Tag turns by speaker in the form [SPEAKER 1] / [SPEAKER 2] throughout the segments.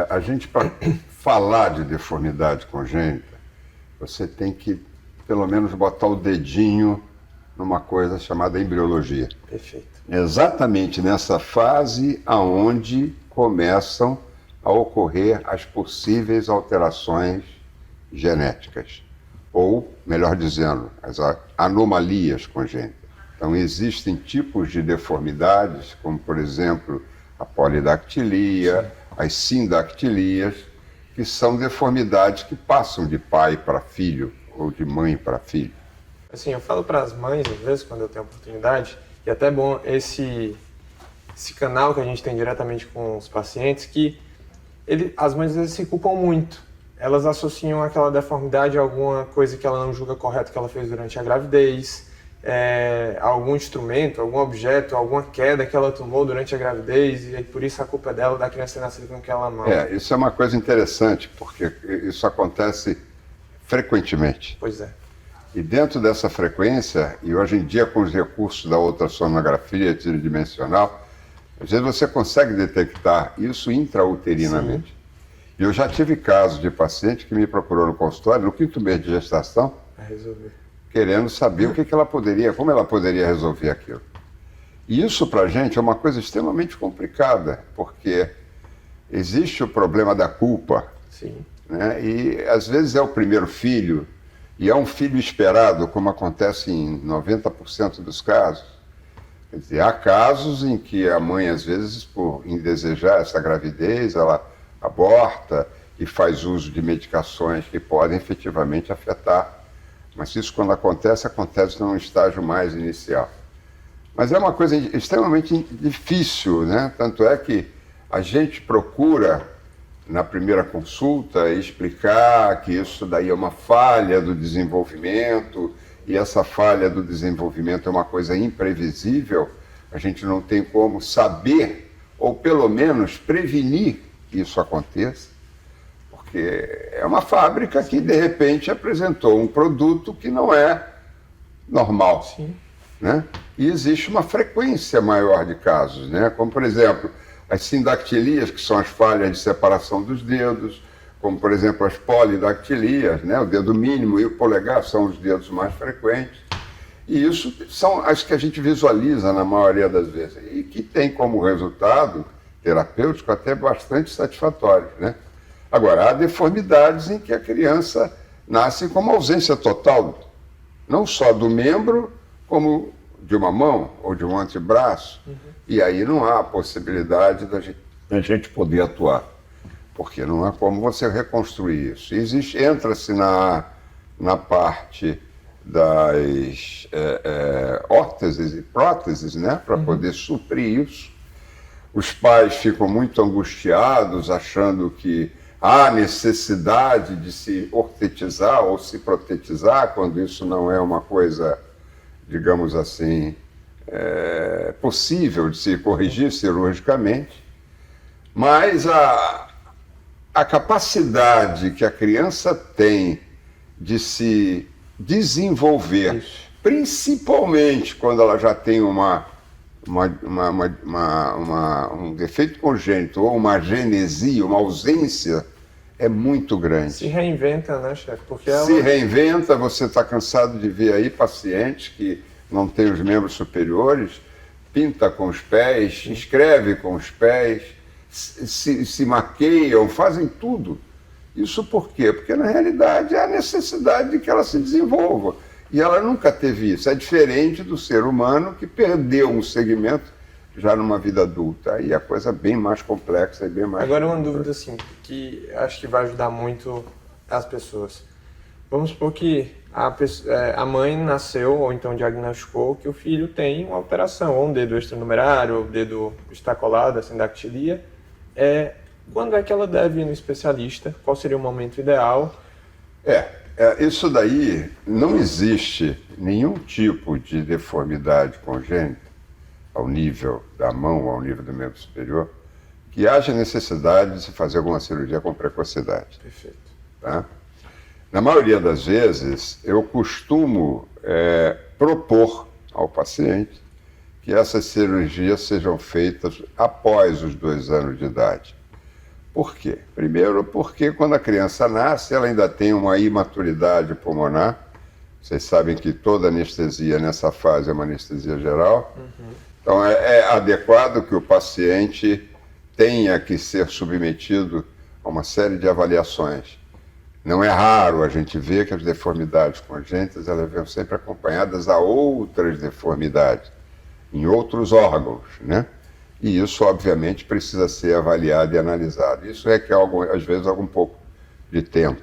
[SPEAKER 1] A gente, para falar de deformidade congênita, você tem que, pelo menos, botar o dedinho numa coisa chamada embriologia.
[SPEAKER 2] Perfeito.
[SPEAKER 1] Exatamente nessa fase aonde começam a ocorrer as possíveis alterações genéticas, ou, melhor dizendo, as anomalias congênitas. Então, existem tipos de deformidades, como, por exemplo, a polidactilia, as sindactilias, que são deformidades que passam de pai para filho ou de mãe para filho.
[SPEAKER 2] Assim, eu falo para as mães, às vezes, quando eu tenho oportunidade, e até é bom esse canal que a gente tem diretamente com os pacientes, que as mães às vezes se culpam muito. Elas associam aquela deformidade a alguma coisa que ela não julga correto que ela fez durante a gravidez, algum instrumento, algum objeto, alguma queda que ela tomou durante a gravidez, e por isso a culpa é dela, da criança ter nascido com aquela mão.
[SPEAKER 1] Isso é uma coisa interessante, porque isso acontece frequentemente.
[SPEAKER 2] Pois é.
[SPEAKER 1] E dentro dessa frequência, e hoje em dia com os recursos da ultrassonografia tridimensional, às vezes você consegue detectar isso intrauterinamente. Sim. E eu já tive casos de paciente que me procurou no consultório, no 5º mês de gestação, querendo saber o que ela poderia, como ela poderia resolver aquilo. E isso para a gente é uma coisa extremamente complicada, porque existe o problema da culpa.
[SPEAKER 2] Sim.
[SPEAKER 1] Né? E às vezes é o primeiro filho, e é um filho esperado, como acontece em 90% dos casos. Quer dizer, há casos em que a mãe, às vezes, por indesejar essa gravidez, ela aborta e faz uso de medicações que podem efetivamente afetar. Mas isso, quando acontece num estágio mais inicial. Mas é uma coisa extremamente difícil, né? Tanto é que a gente procura, na primeira consulta, explicar que isso daí é uma falha do desenvolvimento, e essa falha do desenvolvimento é uma coisa imprevisível, a gente não tem como saber, ou pelo menos prevenir que isso aconteça, porque é uma fábrica que, de repente, apresentou um produto que não é normal.
[SPEAKER 2] Sim.
[SPEAKER 1] Né? E existe uma frequência maior de casos, né? Como, por exemplo, as sindactilias, que são as falhas de separação dos dedos, como, por exemplo, as polidactilias, né? O dedo mínimo e o polegar são os dedos mais frequentes. E isso são as que a gente visualiza na maioria das vezes, e que tem como resultado terapêutico até bastante satisfatório, né? Agora, há deformidades em que a criança nasce com uma ausência total, não só do membro, como de uma mão ou de um antebraço. Uhum. E aí não há a possibilidade da gente poder atuar, porque não há como você reconstruir isso. Entra-se na parte das órteses e próteses, né, para poder suprir isso. Os pais ficam muito angustiados, achando que há necessidade de se ortetizar ou se protetizar, quando isso não é uma coisa, digamos assim, possível de se corrigir cirurgicamente. Mas a capacidade que a criança tem de se desenvolver, principalmente quando ela já tem um defeito congênito ou uma agenesia, uma ausência, é muito grande.
[SPEAKER 2] Se reinventa, né, chefe?
[SPEAKER 1] Se reinventa, você está cansado de ver aí pacientes que não têm os membros superiores, pinta com os pés, escreve com os pés, se maqueiam, fazem tudo. Isso por quê? Porque, na realidade, é a necessidade de que ela se desenvolva. E ela nunca teve isso. É diferente do ser humano que perdeu um segmento já numa vida adulta. Aí a coisa é bem mais complexa e bem mais...
[SPEAKER 2] Agora, uma dúvida, assim, que acho que vai ajudar muito as pessoas. Vamos supor que a mãe nasceu, ou então diagnosticou, que o filho tem uma alteração, ou um dedo extranumerário, ou um dedo estacolado, a sindactilia. Quando é que ela deve ir no especialista? Qual seria o momento ideal?
[SPEAKER 1] Isso daí, não existe nenhum tipo de deformidade congênita, ao nível da mão, ao nível do membro superior, que haja necessidade de se fazer alguma cirurgia com precocidade.
[SPEAKER 2] Perfeito.
[SPEAKER 1] Tá? Na maioria das vezes, eu costumo propor ao paciente que essas cirurgias sejam feitas após os 2 anos de idade. Por quê? Primeiro, porque quando a criança nasce, ela ainda tem uma imaturidade pulmonar. Vocês sabem que toda anestesia nessa fase é uma anestesia geral. Então, é adequado que o paciente tenha que ser submetido a uma série de avaliações. Não é raro a gente ver que as deformidades congênitas elas vêm sempre acompanhadas a outras deformidades, em outros órgãos, né? E isso, obviamente, precisa ser avaliado e analisado. Isso requer, às vezes, algum pouco de tempo.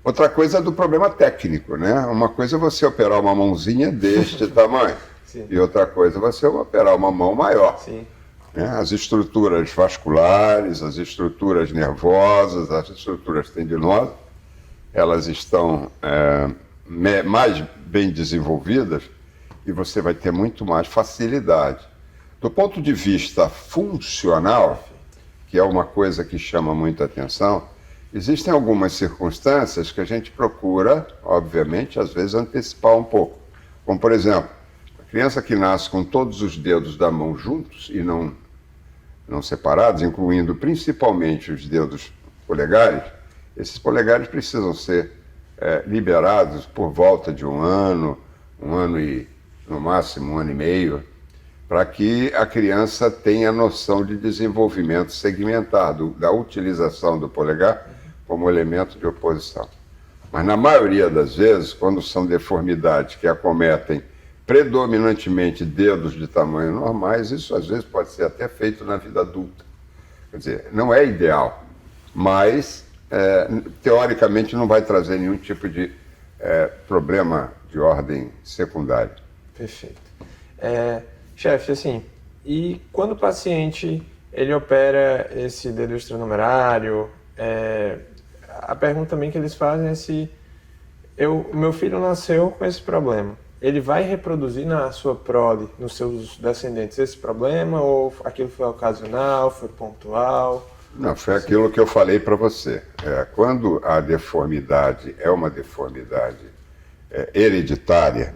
[SPEAKER 1] Outra coisa é do problema técnico, né? Uma coisa é você operar uma mãozinha deste tamanho,
[SPEAKER 2] Sim.
[SPEAKER 1] e outra coisa é você operar uma mão maior.
[SPEAKER 2] Sim.
[SPEAKER 1] Né? As estruturas vasculares, as estruturas nervosas, as estruturas tendinosas, elas estão mais bem desenvolvidas e você vai ter muito mais facilidade. Do ponto de vista funcional, que é uma coisa que chama muita atenção, existem algumas circunstâncias que a gente procura, obviamente, às vezes antecipar um pouco. Como, por exemplo, a criança que nasce com todos os dedos da mão juntos e não separados, incluindo principalmente os dedos polegares, esses polegares precisam ser liberados por volta de um ano e, no máximo, 1 ano e meio, para que a criança tenha noção de desenvolvimento segmentar, da utilização do polegar como elemento de oposição. Mas, na maioria das vezes, quando são deformidades que acometem predominantemente dedos de tamanho normais, isso às vezes pode ser até feito na vida adulta. Quer dizer, não é ideal, mas teoricamente não vai trazer nenhum tipo de problema de ordem secundária.
[SPEAKER 2] Perfeito. Chefe, assim, e quando o paciente ele opera esse dedo extranumerário, a pergunta também que eles fazem é se meu filho nasceu com esse problema. Ele vai reproduzir na sua prole, nos seus descendentes, esse problema? Ou aquilo foi ocasional, foi pontual?
[SPEAKER 1] Não, foi aquilo que eu falei para você. Quando a deformidade é uma deformidade hereditária,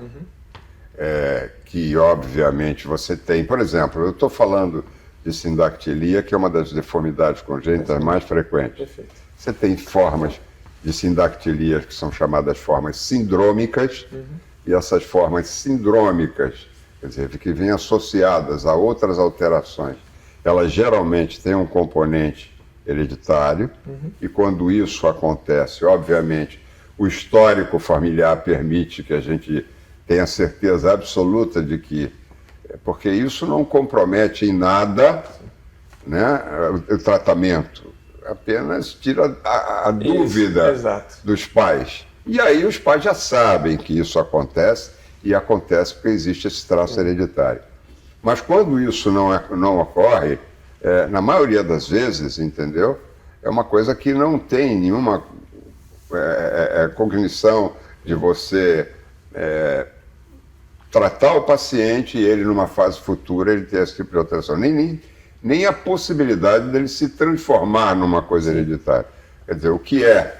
[SPEAKER 1] que obviamente você tem... Por exemplo, eu estou falando de sindactilia, que é uma das deformidades congênitas mais frequentes.
[SPEAKER 2] Perfeito.
[SPEAKER 1] Você tem formas de sindactilia que são chamadas formas sindrômicas, e essas formas sindrômicas, quer dizer, que vêm associadas a outras alterações, elas geralmente têm um componente hereditário, e quando isso acontece, obviamente, o histórico familiar permite que a gente tenha certeza absoluta de que... Porque isso não compromete em nada, né, o tratamento, apenas tira a dúvida dos pais. E aí os pais já sabem que isso acontece, e acontece porque existe esse traço hereditário. Mas quando isso não ocorre, na maioria das vezes, entendeu? É uma coisa que não tem nenhuma cognição de você tratar o paciente e ele, numa fase futura, ele ter esse tipo de alteração. Nem a possibilidade dele se transformar numa coisa hereditária. Quer dizer, o que é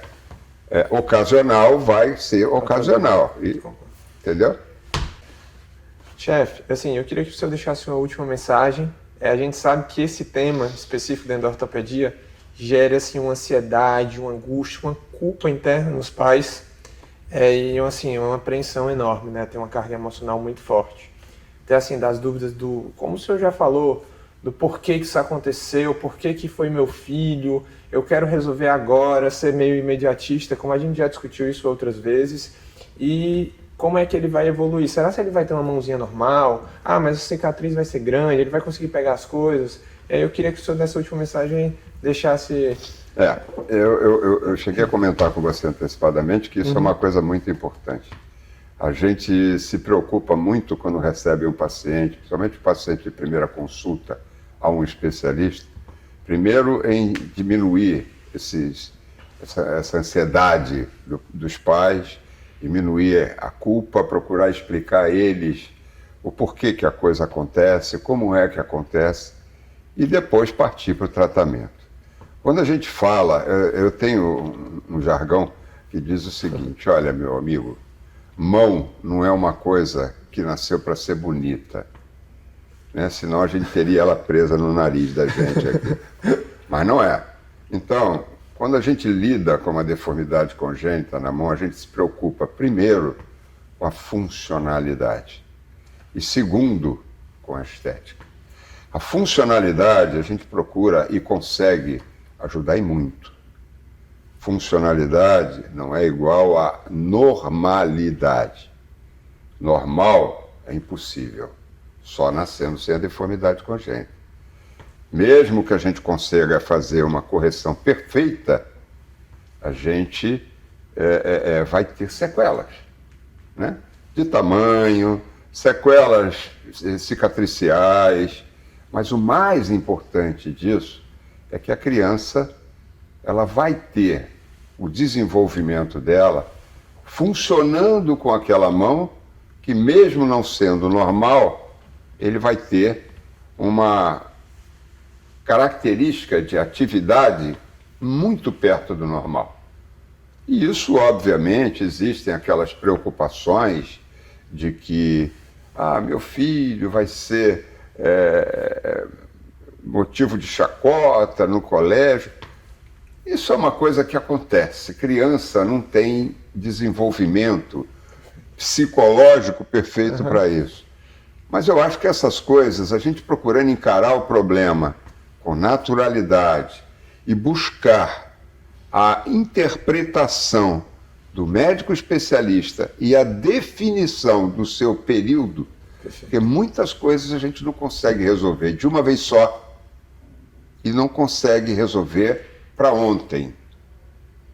[SPEAKER 1] ocasional vai ser ocasional. Entendeu?
[SPEAKER 2] Chefe, assim, eu queria que o senhor deixasse uma última mensagem. A gente sabe que esse tema específico dentro da ortopedia gera assim, uma ansiedade, uma angústia, uma culpa interna nos pais e assim, uma apreensão enorme, né? Tem uma carga emocional muito forte. Tem assim, das dúvidas como o senhor já falou, do porquê que isso aconteceu, porquê que foi meu filho, eu quero resolver agora, ser meio imediatista, como a gente já discutiu isso outras vezes, e como é que ele vai evoluir? Será que ele vai ter uma mãozinha normal? Mas a cicatriz vai ser grande, ele vai conseguir pegar as coisas? Eu queria que o senhor, nessa última mensagem, deixasse...
[SPEAKER 1] Eu cheguei a comentar com você antecipadamente que isso é uma coisa muito importante. A gente se preocupa muito quando recebe um paciente, principalmente o paciente de primeira consulta a um especialista, primeiro em diminuir essa ansiedade dos pais, diminuir a culpa, procurar explicar a eles o porquê que a coisa acontece, como é que acontece, e depois partir para o tratamento. Quando a gente fala, eu tenho um jargão que diz o seguinte: olha, meu amigo, mão não é uma coisa que nasceu para ser bonita, né? Senão a gente teria ela presa no nariz da gente aqui. Mas não é. Então, quando a gente lida com uma deformidade congênita na mão, a gente se preocupa, primeiro, com a funcionalidade e, segundo, com a estética. A funcionalidade a gente procura e consegue ajudar em muito. Funcionalidade não é igual a normalidade. Normal é impossível, só nascendo sem a deformidade congênita. Mesmo que a gente consiga fazer uma correção perfeita, a gente vai ter sequelas, né? De tamanho, sequelas cicatriciais, mas o mais importante disso é que a criança ela vai ter o desenvolvimento dela funcionando com aquela mão que, mesmo não sendo normal, ele vai ter uma característica de atividade muito perto do normal. E isso, obviamente, existem aquelas preocupações de que meu filho vai ser motivo de chacota no colégio. Isso é uma coisa que acontece. Criança não tem desenvolvimento psicológico perfeito para isso. Mas eu acho que essas coisas, a gente procurando encarar o problema com naturalidade e buscar a interpretação do médico especialista e a definição do seu período, porque muitas coisas a gente não consegue resolver de uma vez só e não consegue resolver para ontem.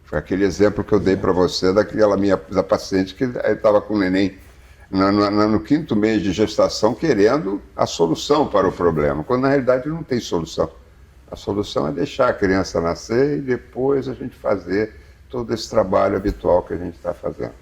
[SPEAKER 1] Foi aquele exemplo que eu dei para você da paciente que estava com o neném no 5º mês de gestação querendo a solução para o problema, quando na realidade não tem solução. A solução é deixar a criança nascer e depois a gente fazer todo esse trabalho habitual que a gente está fazendo.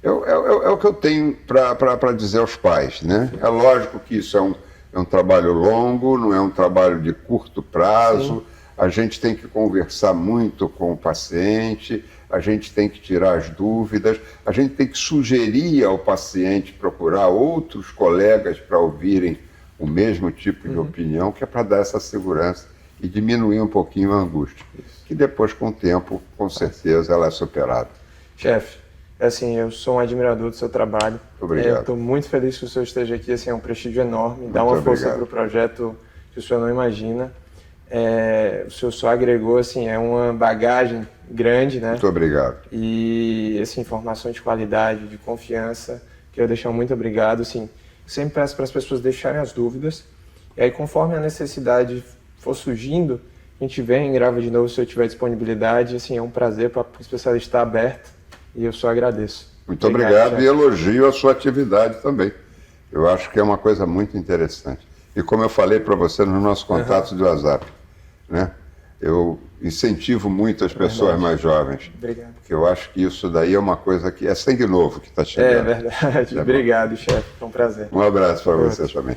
[SPEAKER 1] É o que eu tenho para dizer aos pais, né? É lógico que isso é um trabalho longo, não é um trabalho de curto prazo. Sim. A gente tem que conversar muito com o paciente, a gente tem que tirar as dúvidas, a gente tem que sugerir ao paciente procurar outros colegas para ouvirem o mesmo tipo de opinião, que é para dar essa segurança e diminuir um pouquinho a angústia, que depois, com o tempo, com certeza, ela é superada.
[SPEAKER 2] Chefe, assim, eu sou um admirador do seu trabalho.
[SPEAKER 1] Obrigado.
[SPEAKER 2] Eu estou muito feliz que o senhor esteja aqui, assim, é um prestígio enorme, dá uma força para o projeto que o senhor não imagina. O senhor só agregou, assim, é uma bagagem grande, né?
[SPEAKER 1] Muito obrigado.
[SPEAKER 2] E, assim, informação de qualidade, de confiança, quero deixar um muito obrigado, assim, sempre peço para as pessoas deixarem as dúvidas, e aí, conforme a necessidade for surgindo, a gente vem e grava de novo se eu tiver disponibilidade. Assim, é um prazer para o especialista estar aberto e eu só agradeço.
[SPEAKER 1] Muito obrigado e elogio a sua atividade também. Eu acho que é uma coisa muito interessante. E como eu falei para você nos nossos contatos de WhatsApp, né? Eu incentivo muito as pessoas mais jovens.
[SPEAKER 2] Obrigado.
[SPEAKER 1] Porque eu acho que isso daí é uma coisa que é sangue novo que está chegando.
[SPEAKER 2] É verdade. Obrigado, chefe. Foi um prazer.
[SPEAKER 1] Um abraço para você também.